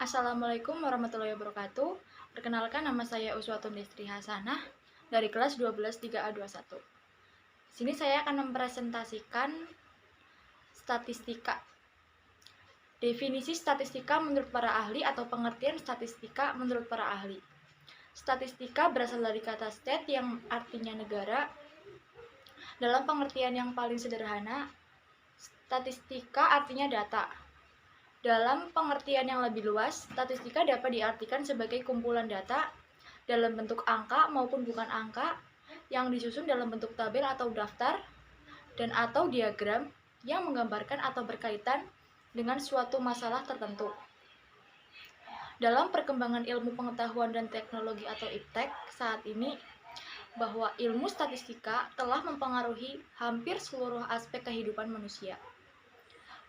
Assalamualaikum warahmatullahi wabarakatuh. Perkenalkan, nama saya Uswatun Destri Hasanah dari kelas 12 3A21. Sini saya akan mempresentasikan statistika. Definisi statistika menurut para ahli atau pengertian statistika menurut para ahli. Statistika berasal dari kata state yang artinya negara. Dalam pengertian yang paling sederhana, statistika artinya data. Dalam pengertian yang lebih luas, statistika dapat diartikan sebagai kumpulan data dalam bentuk angka maupun bukan angka yang disusun dalam bentuk tabel atau daftar dan atau diagram yang menggambarkan atau berkaitan dengan suatu masalah tertentu. Dalam perkembangan ilmu pengetahuan dan teknologi atau IPTEK saat ini, bahwa ilmu statistika telah mempengaruhi hampir seluruh aspek kehidupan manusia.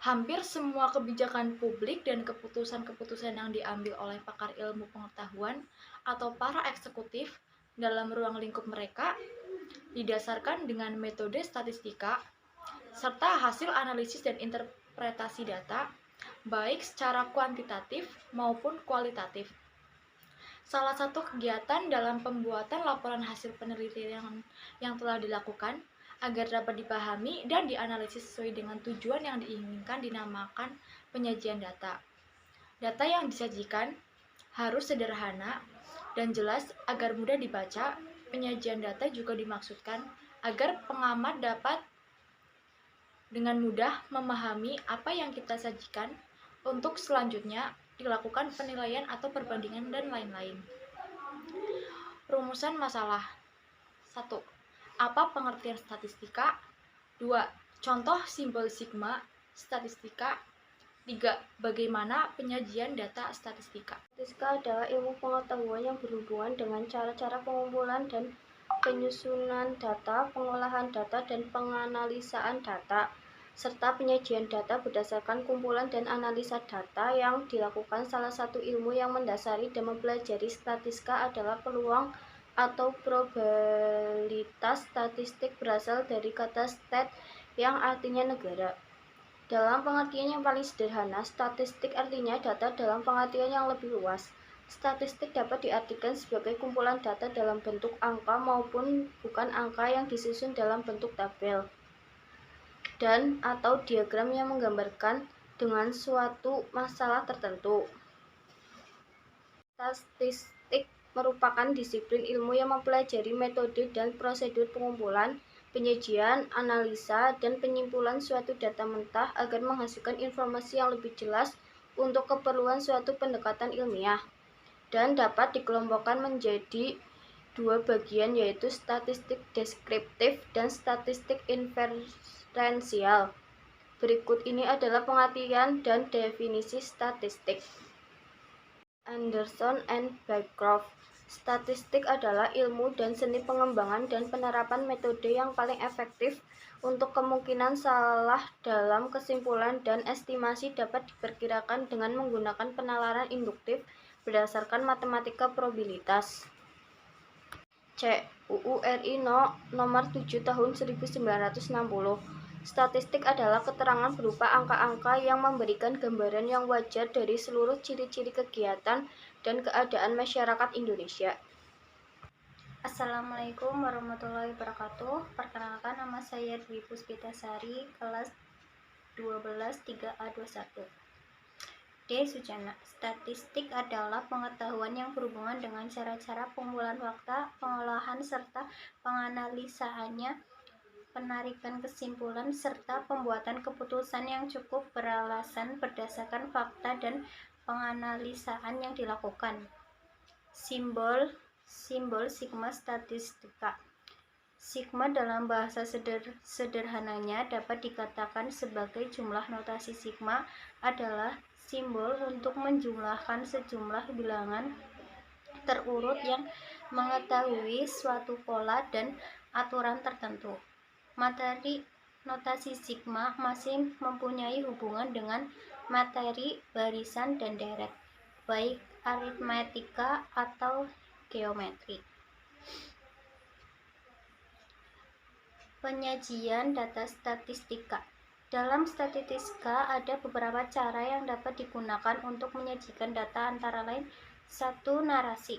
Hampir semua kebijakan publik dan keputusan-keputusan yang diambil oleh pakar ilmu pengetahuan atau para eksekutif dalam ruang lingkup mereka didasarkan dengan metode statistika serta hasil analisis dan interpretasi data, baik secara kuantitatif maupun kualitatif. Salah satu kegiatan dalam pembuatan laporan hasil penelitian yang telah dilakukan agar dapat dipahami dan dianalisis sesuai dengan tujuan yang diinginkan dinamakan penyajian data. Data yang disajikan harus sederhana dan jelas agar mudah dibaca. Penyajian data juga dimaksudkan agar pengamat dapat dengan mudah memahami apa yang kita sajikan untuk selanjutnya dilakukan penilaian atau perbandingan dan lain-lain. Rumusan masalah. 1. Apa pengertian statistika? 2. Contoh simbol sigma statistika. 3. Bagaimana penyajian data statistika? Statistika adalah ilmu pengetahuan yang berhubungan dengan cara-cara pengumpulan dan penyusunan data, pengolahan data, dan penganalisaan data, serta penyajian data berdasarkan kumpulan dan analisa data yang dilakukan. Salah satu ilmu yang mendasari dan mempelajari statistika adalah peluang atau probabilitas. Statistik berasal dari kata state yang artinya negara. Dalam pengertian yang paling sederhana, statistik artinya data dalam pengertian yang lebih luas. Statistik dapat diartikan sebagai kumpulan data dalam bentuk angka maupun bukan angka yang disusun dalam bentuk tabel dan atau diagram yang menggambarkan dengan suatu masalah tertentu. Statistik merupakan disiplin ilmu yang mempelajari metode dan prosedur pengumpulan, penyajian, analisa, dan penyimpulan suatu data mentah agar menghasilkan informasi yang lebih jelas untuk keperluan suatu pendekatan ilmiah, dan dapat dikelompokkan menjadi dua bagian, yaitu statistik deskriptif dan statistik inferensial. Berikut ini adalah pengertian dan definisi statistik. Anderson and Bancroft. Statistik adalah ilmu dan seni pengembangan dan penerapan metode yang paling efektif untuk kemungkinan salah dalam kesimpulan dan estimasi dapat diperkirakan dengan menggunakan penalaran induktif berdasarkan matematika probabilitas. C. UU RI nomor 7 tahun 1960. Statistik adalah keterangan berupa angka-angka yang memberikan gambaran yang wajar dari seluruh ciri-ciri kegiatan dan keadaan masyarakat Indonesia. Assalamualaikum warahmatullahi wabarakatuh. Perkenalkan, nama saya Dwi Puspitasari, kelas 12 3A21. D. Sujana. Statistik adalah pengetahuan yang berhubungan dengan cara-cara pengumpulan fakta, pengolahan serta penganalisaannya, penarikan kesimpulan, serta pembuatan keputusan yang cukup beralasan berdasarkan fakta dan penganalisaan yang dilakukan. Simbol sigma statistika. Sigma dalam bahasa sederhananya dapat dikatakan sebagai jumlah. Notasi sigma adalah simbol untuk menjumlahkan sejumlah bilangan terurut yang mengetahui suatu pola dan aturan tertentu. Materi notasi sigma masih mempunyai hubungan dengan materi barisan dan deret, baik aritmatika atau geometri. Penyajian data statistika. Dalam statistika ada beberapa cara yang dapat digunakan untuk menyajikan data, antara lain: 1. Narasi.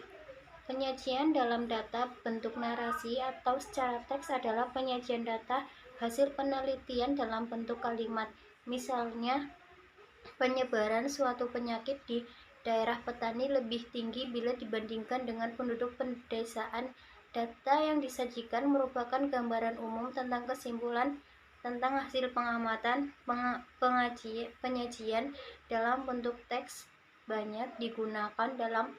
Penyajian dalam data bentuk narasi atau secara teks adalah penyajian data hasil penelitian dalam bentuk kalimat. Misalnya, penyebaran suatu penyakit di daerah petani lebih tinggi bila dibandingkan dengan penduduk pedesaan. Data yang disajikan merupakan gambaran umum tentang kesimpulan tentang hasil pengamatan. Penyajian dalam bentuk teks banyak digunakan dalam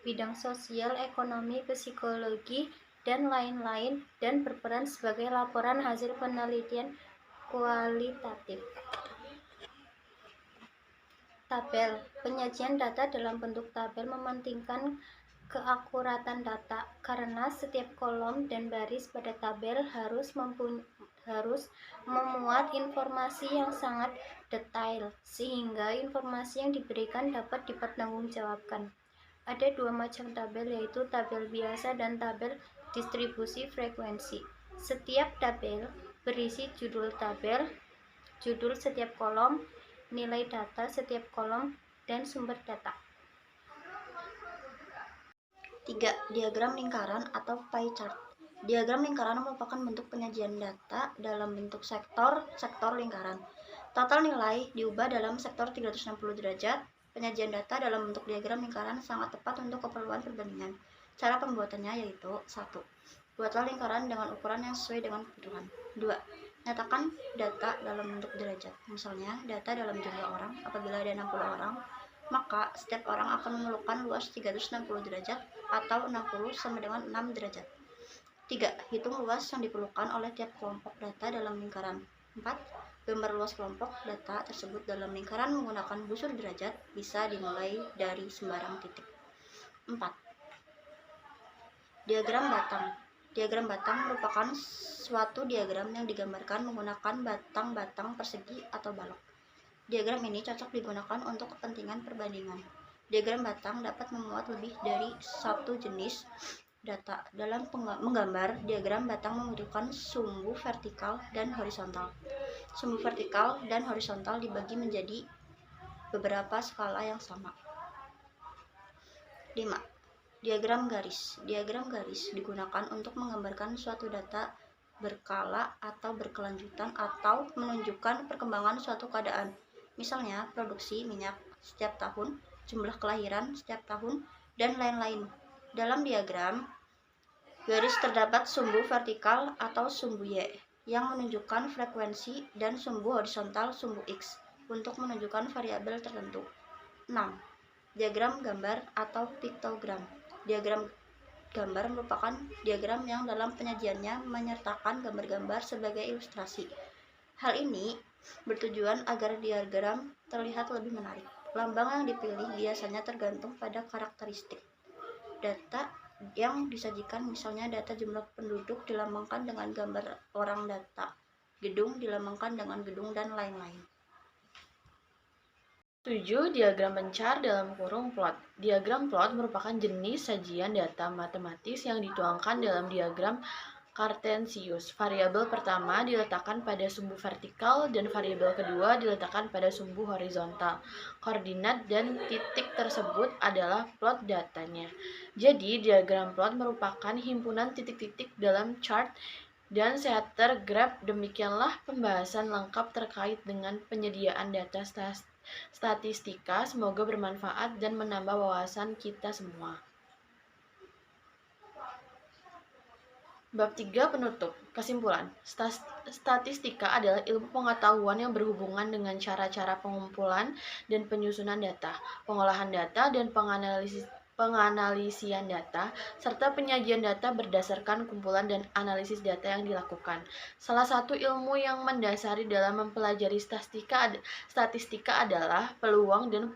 bidang sosial, ekonomi, psikologi, dan lain-lain, dan berperan sebagai laporan hasil penelitian kualitatif. Tabel. Penyajian data dalam bentuk tabel mementingkan keakuratan data, karena setiap kolom dan baris pada tabel harus memuat informasi yang sangat detail, sehingga informasi yang diberikan dapat dipertanggungjawabkan. Ada 2 macam tabel, yaitu tabel biasa dan tabel distribusi frekuensi. Setiap tabel berisi judul tabel, judul setiap kolom, nilai data setiap kolom, dan sumber data. 3. Diagram lingkaran atau pie chart. Diagram lingkaran merupakan bentuk penyajian data dalam bentuk sektor lingkaran. Total nilai diubah dalam sektor 360 derajat. Penyajian data dalam bentuk diagram lingkaran sangat tepat untuk keperluan perbandingan. Cara pembuatannya yaitu: 1. Buatlah lingkaran dengan ukuran yang sesuai dengan kebutuhan. 2. Nyatakan data dalam bentuk derajat. Misalnya, data dalam jumlah orang. Apabila ada 60 orang, maka setiap orang akan memerlukan luas 360 derajat atau 60 sama dengan 6 derajat. 3. Hitung luas yang diperlukan oleh tiap kelompok data dalam lingkaran. 4. Gambar luas kelompok data tersebut dalam lingkaran menggunakan busur derajat bisa dimulai dari sembarang titik. 4. Diagram batang. Diagram batang merupakan suatu diagram yang digambarkan menggunakan batang-batang persegi atau balok. Diagram ini cocok digunakan untuk kepentingan perbandingan. Diagram batang dapat memuat lebih dari satu jenis data. Dalam menggambar, diagram batang membutuhkan sumbu vertikal dan horizontal. Sumbu vertikal dan horizontal dibagi menjadi beberapa skala yang sama. 5. Diagram garis. Diagram garis digunakan untuk menggambarkan suatu data berkala atau berkelanjutan atau menunjukkan perkembangan suatu keadaan. Misalnya, produksi minyak setiap tahun, jumlah kelahiran setiap tahun, dan lain-lain. Dalam diagram garis terdapat sumbu vertikal atau sumbu Y yang menunjukkan frekuensi dan sumbu horizontal sumbu X untuk menunjukkan variabel tertentu. 6. Diagram gambar atau piktogram. Diagram gambar merupakan diagram yang dalam penyajiannya menyertakan gambar-gambar sebagai ilustrasi. Hal ini bertujuan agar diagram terlihat lebih menarik. Lambang yang dipilih biasanya tergantung pada karakteristik data yang disajikan, misalnya data jumlah penduduk dilambangkan dengan gambar orang, data gedung dilambangkan dengan gedung, dan lain-lain. 7. Diagram mencar dalam kurung plot. Diagram plot merupakan jenis sajian data matematis yang dituangkan dalam diagram Cartesius. Variabel pertama diletakkan pada sumbu vertikal dan variabel kedua diletakkan pada sumbu horizontal. Koordinat dan titik tersebut adalah plot datanya. Jadi, diagram plot merupakan himpunan titik-titik dalam chart dan scatter graph. Demikianlah pembahasan lengkap terkait dengan penyediaan data statistika. Semoga bermanfaat dan menambah wawasan kita semua. Bab 3 penutup. Kesimpulan. Statistika adalah ilmu pengetahuan yang berhubungan dengan cara-cara pengumpulan dan penyusunan data, pengolahan data, dan penganalisian data, serta penyajian data berdasarkan kumpulan dan analisis data yang dilakukan. Salah satu ilmu yang mendasari dalam mempelajari statistika adalah peluang dan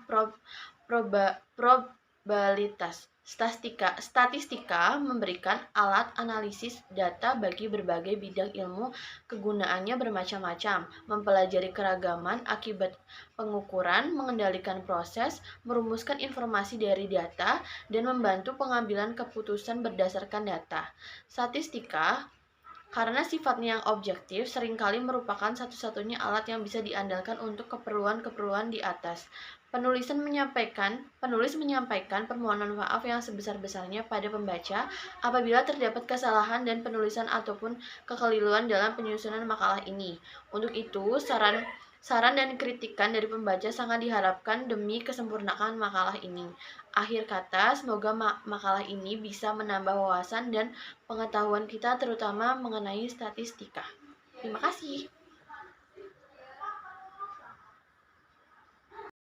probabilitas. Statistika memberikan alat analisis data bagi berbagai bidang ilmu. Kegunaannya bermacam-macam: mempelajari keragaman akibat pengukuran, mengendalikan proses, merumuskan informasi dari data, dan membantu pengambilan keputusan berdasarkan data. Statistika Karena sifatnya yang objektif, seringkali merupakan satu-satunya alat yang bisa diandalkan untuk keperluan-keperluan di atas. Penulis menyampaikan permohonan maaf yang sebesar-besarnya pada pembaca apabila terdapat kesalahan dan penulisan ataupun kekeliruan dalam penyusunan makalah ini. Untuk itu, saran dan kritikan dari pembaca sangat diharapkan demi kesempurnaan makalah ini. Akhir kata, semoga makalah ini bisa menambah wawasan dan pengetahuan kita terutama mengenai statistika. Terima kasih.